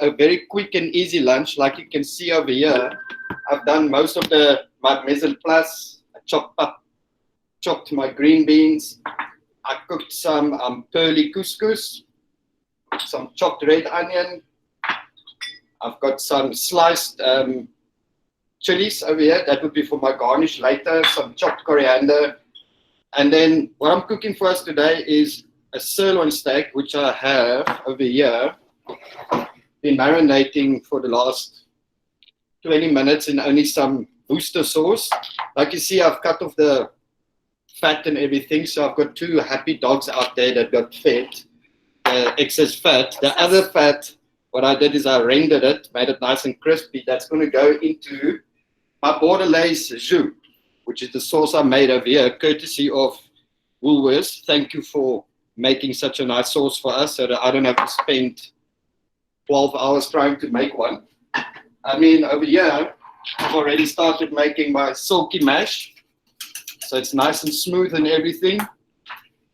a very quick and easy lunch. Like you can see over here, I've done most of my mise en place. I chopped my green beans. I cooked some pearly couscous, some chopped red onion. I've got some sliced chilies over here. That would be for my garnish later. Some chopped coriander. And then what I'm cooking for us today is a sirloin steak, which I have over here. Been marinating for the last 20 minutes in only some Worcester sauce. Like you see, I've cut off the fat and everything. So I've got 2 happy dogs out there that got fed. Excess fat. The other fat, what I did is I rendered it, made it nice and crispy. That's going to go into my Bordelaise jus, which is the sauce I made over here, courtesy of Woolworths. Thank you for making such a nice sauce for us so that I don't have to spend 12 hours trying to make one. I mean, over here, I've already started making my silky mash. So it's nice and smooth and everything.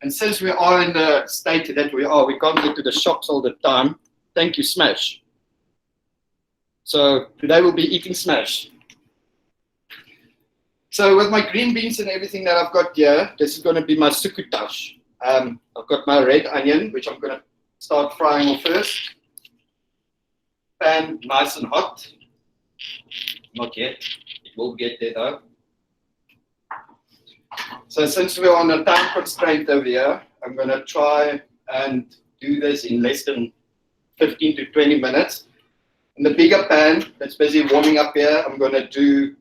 And since we are in the state that we are, we can't get to the shops all the time. Thank you, Smash. So today we'll be eating Smash. So with my green beans and everything that I've got here, this is going to be my succotash. I've got my red onion, which I'm going to start frying off first. Pan nice and hot. Not yet. It will get there though. So since we're on a time constraint over here, I'm going to try and do this in less than 15 to 20 minutes. In the bigger pan that's busy warming up here, I'm going to do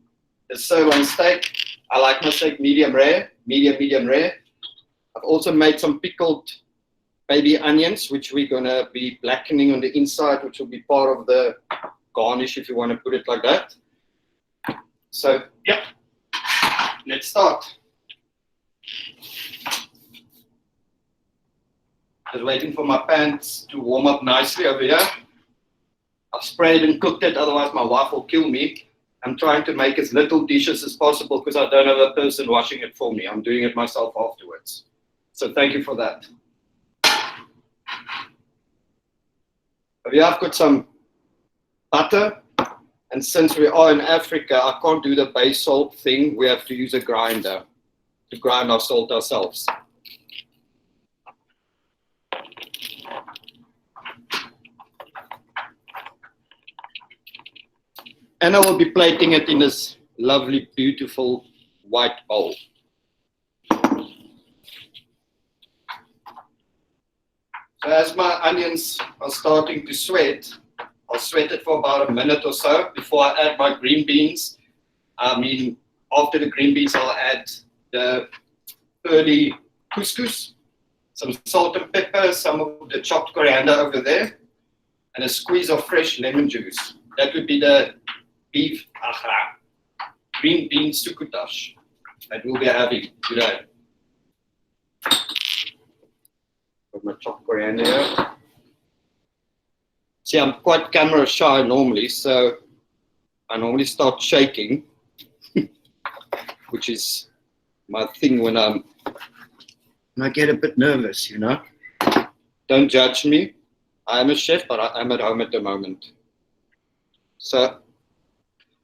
the sirloin steak. I like my steak medium rare, medium rare. I've also made some pickled baby onions, which we're going to be blackening on the inside, which will be part of the garnish if you want to put it like that. So, yeah, let's start. Just waiting for my pans to warm up nicely over here. I've sprayed and cooked it, otherwise my wife will kill me. I'm trying to make as little dishes as possible because I don't have a person washing it for me. I'm doing it myself afterwards. So thank you for that. Over here I've got some butter. And since we are in Africa, I can't do the bay salt thing. We have to use a grinder to grind our salt ourselves. And I will be plating it in this lovely, beautiful white bowl. So as my onions are starting to sweat, I'll sweat it for about a minute or so before I add my green beans. I mean, after the green beans, I'll add the pearly couscous, some salt and pepper, some of the chopped coriander over there, and a squeeze of fresh lemon juice. That would be the beef green bean succotash that we'll be having today. Got my chopped coriander here. See, I'm quite camera shy normally, so I normally start shaking, which is my thing when I get a bit nervous, you know. Don't judge me. I am a chef, but I am at home at the moment. So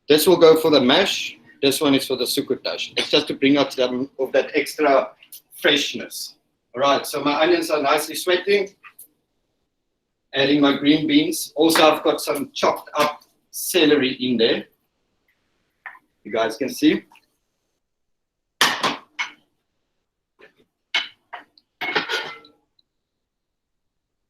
this will go for the mash. This one is for the succotash. It's just to bring out some of that extra freshness. All right, so my onions are nicely sweating. Adding my green beans. Also, I've got some chopped up celery in there. You guys can see.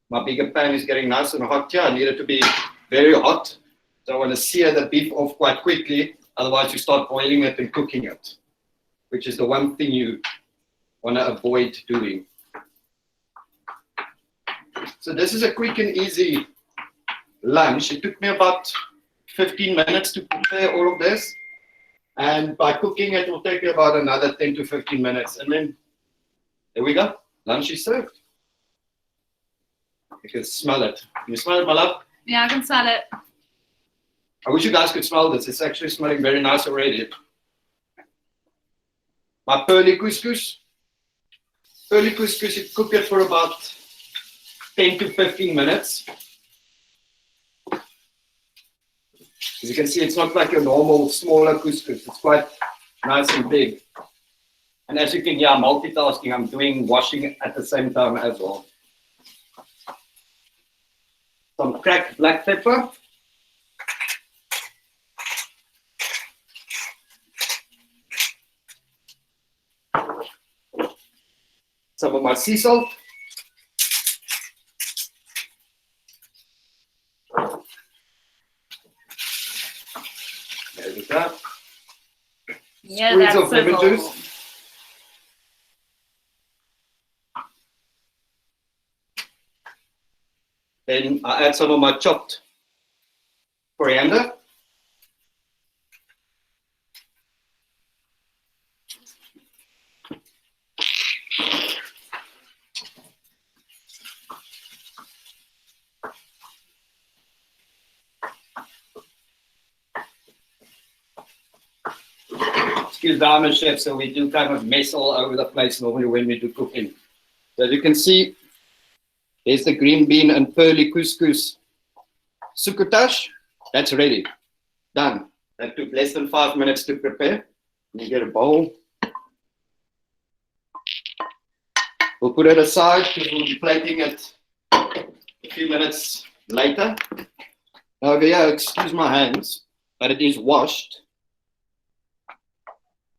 My bigger pan is getting nice and hot here. I need it to be very hot. So I want to sear the beef off quite quickly. Otherwise, you start boiling it and cooking it, which is the one thing you want to avoid doing. So this is a quick and easy lunch. It took me about 15 minutes to prepare all of this. And by cooking it will take me about another 10 to 15 minutes. And then there we go. Lunch is served. You can smell it. Can you smell it, my love? Yeah, I can smell it. I wish you guys could smell this. It's actually smelling very nice already. My pearly couscous. Pearly couscous, you cook it for about 10 to 15 minutes. As you can see, it's not like your normal smaller couscous. It's quite nice and big. And as you can hear, I'm multitasking. I'm doing washing at the same time as well. Some cracked black pepper. Some of my sea salt. There we go. Yeah, Squeeze that's of lemon sizzle. juice. Then I add some of my chopped coriander. Excuse the I'm a chef, so we do kind of mess all over the place normally when we do cooking. So as you can see, there's the green bean and pearly couscous succotash. That's ready. Done. That took less than 5 minutes to prepare. You get a bowl. We'll put it aside because we'll be plating it a few minutes later. Over here, excuse my hands, but it is washed.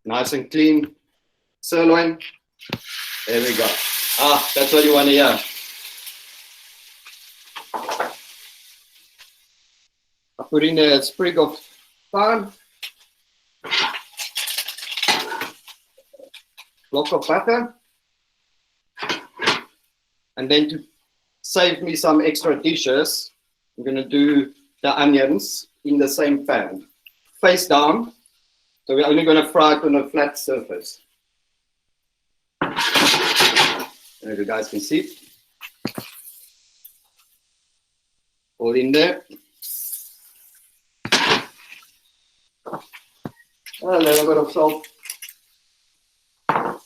Nice and clean sirloin. There we go. Ah, that's what you want to hear. I put in a sprig of thyme, block of butter, and then to save me some extra dishes, I'm going to do the onions in the same pan, face down. So we're only going to fry it on a flat surface. As you guys can see. All in there. A little bit of salt. A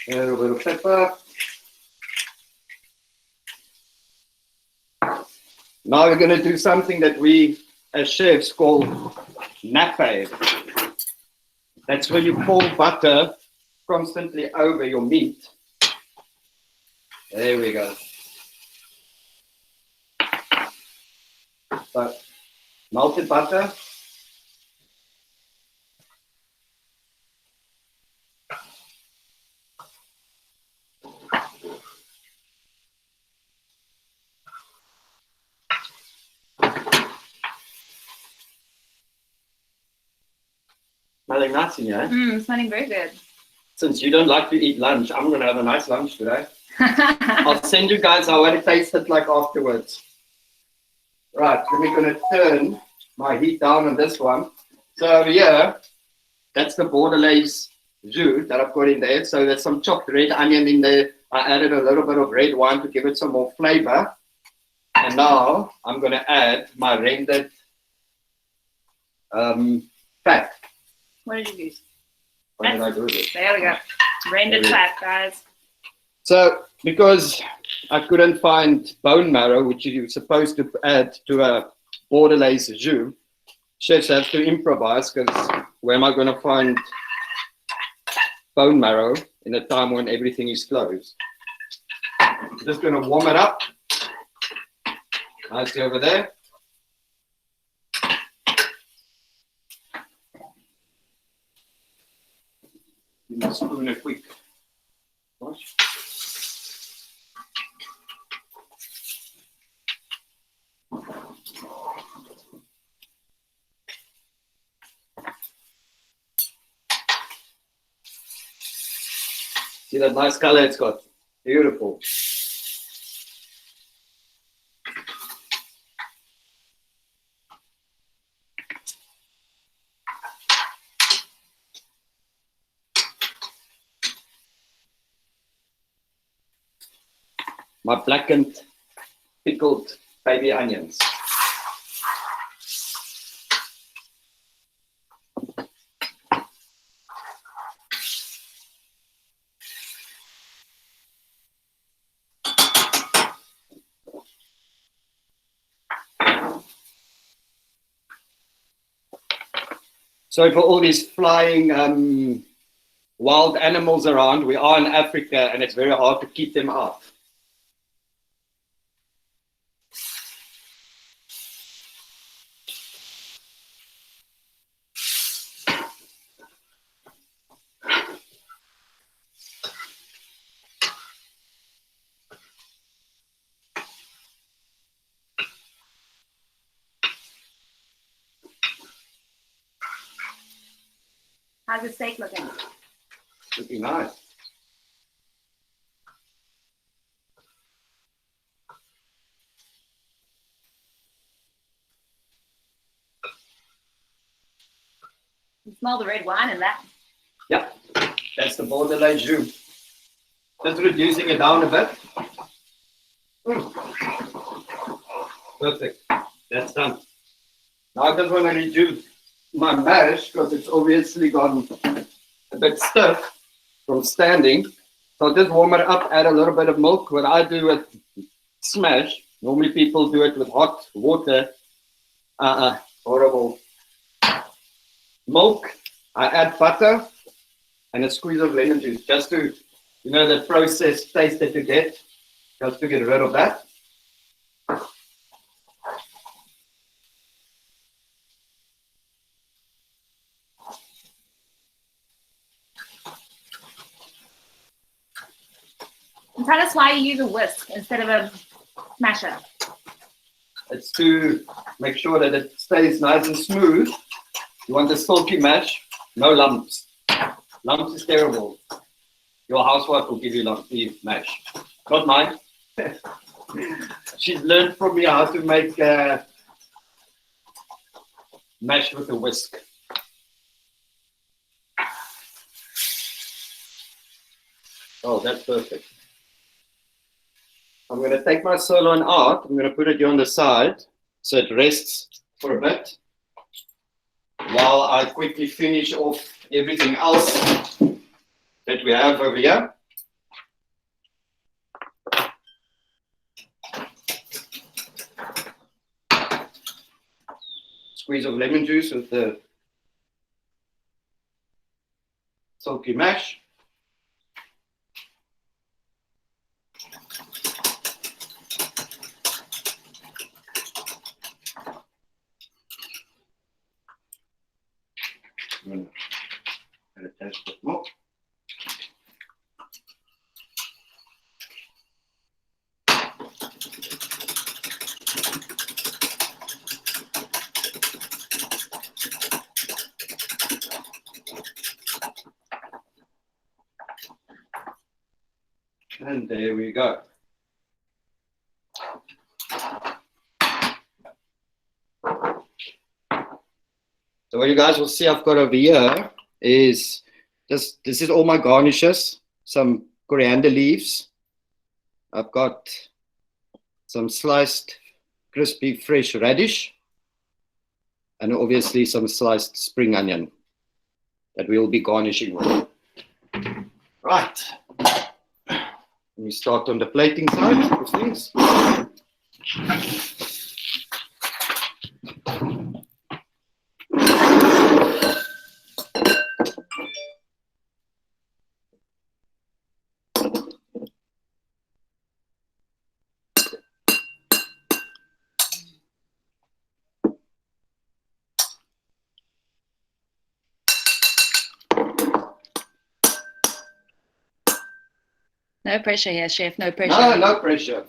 little bit of pepper. Now we're going to do something that we as chefs call nappe. That's when you pour butter constantly over your meat. There we go. So, melted butter. Smelling nice in here. Smelling very good. Since you don't like to eat lunch, I'm going to have a nice lunch today. I'll send you guys how it tasted like afterwards. Right, then we're going to turn my heat down on this one. So over here, that's the Bordelaise jus that I've got in there. So there's some chopped red onion in there. I added a little bit of red wine to give it some more flavor. And now I'm going to add my rendered fat. What did you use? What did I do with it? There we go. Rendered fat, guys. So, because I couldn't find bone marrow, which you're supposed to add to a Bordelaise jus, chefs have to improvise, because where am I going to find bone marrow in a time when everything is closed? I'm just going to warm it up. Nicely over there. Give me a spoon a quick wash. See that nice color it's got? Beautiful. My blackened, pickled baby onions. So for all these flying wild animals around, we are in Africa and it's very hard to keep them out. How's the steak looking? Looking nice. You smell the red wine in that. Yeah, that's the Bordelais jus. Just reducing it down a bit. Perfect. That's done. Now I just want to reduce my mash because it's obviously gone a bit stiff from standing. So I'll just warm it up, add a little bit of milk. What I do with smash, normally people do it with hot water. Horrible. Milk, I add butter and a squeeze of lemon juice just to, you know, the processed taste that you get, just to get rid of that. And tell us why you use a whisk instead of a smasher. It's to make sure that it stays nice and smooth. You want a silky mash, no lumps. Lumps is terrible. Your housewife will give you lumpy mash. Not mine. She's learned from me how to make mash with a whisk. Oh, that's perfect. I'm going to take my sirloin out. I'm going to put it here on the side so it rests for a bit while I quickly finish off everything else that we have over here. Squeeze of lemon juice with the silky mash. Add a taste bit more. And there we go. So what you guys will see I've got over here is this is all my garnishes, some coriander leaves. I've got some sliced crispy fresh radish and obviously some sliced spring onion that we will be garnishing with. Right. Let me start on the plating side of things. No pressure here, chef. No pressure. No, no pressure.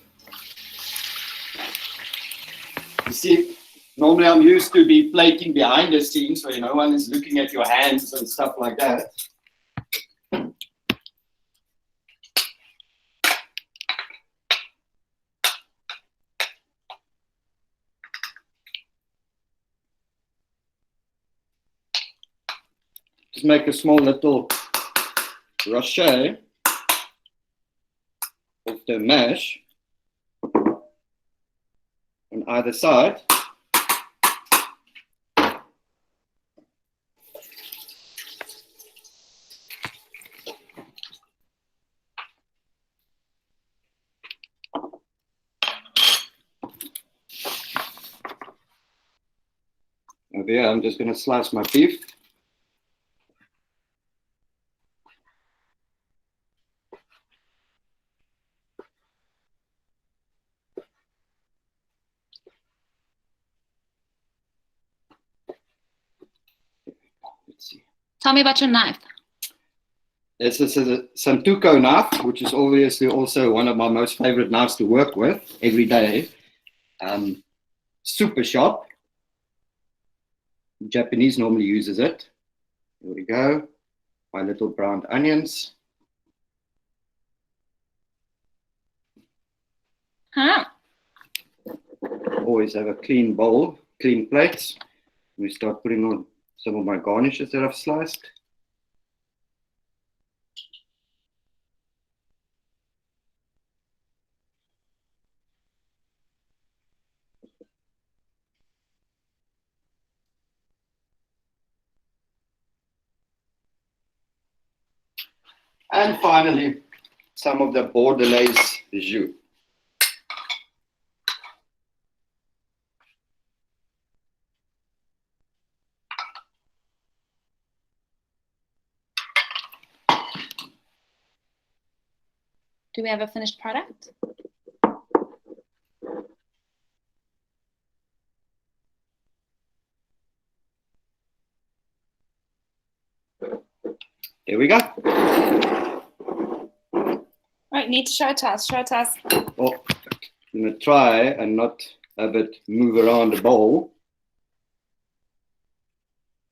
You see, normally I'm used to be plating behind the scenes where no one is looking at your hands and stuff like that. Just make a small little rachet of the mash on either side. Over here, I'm just going to slice my beef. Tell me about your knife. This is a Santoku knife, which is obviously also one of my most favorite knives to work with every day. Super sharp. Japanese normally uses it. Here we go. My little browned onions. Huh? Always have a clean bowl, clean plates. We start putting on some of my garnishes that I've sliced. And finally, some of the Bordelaise jus. Do we have a finished product? Here we go. Right, need to show it to us. Show it to us. Oh, I'm going to try and not have it move around the bowl.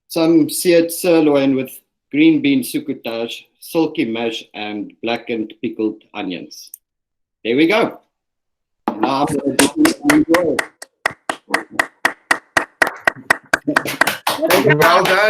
Some seared sirloin with green bean succotash, silky mash, and blackened pickled onions. There we go. Now I'm going to enjoy it. Well done.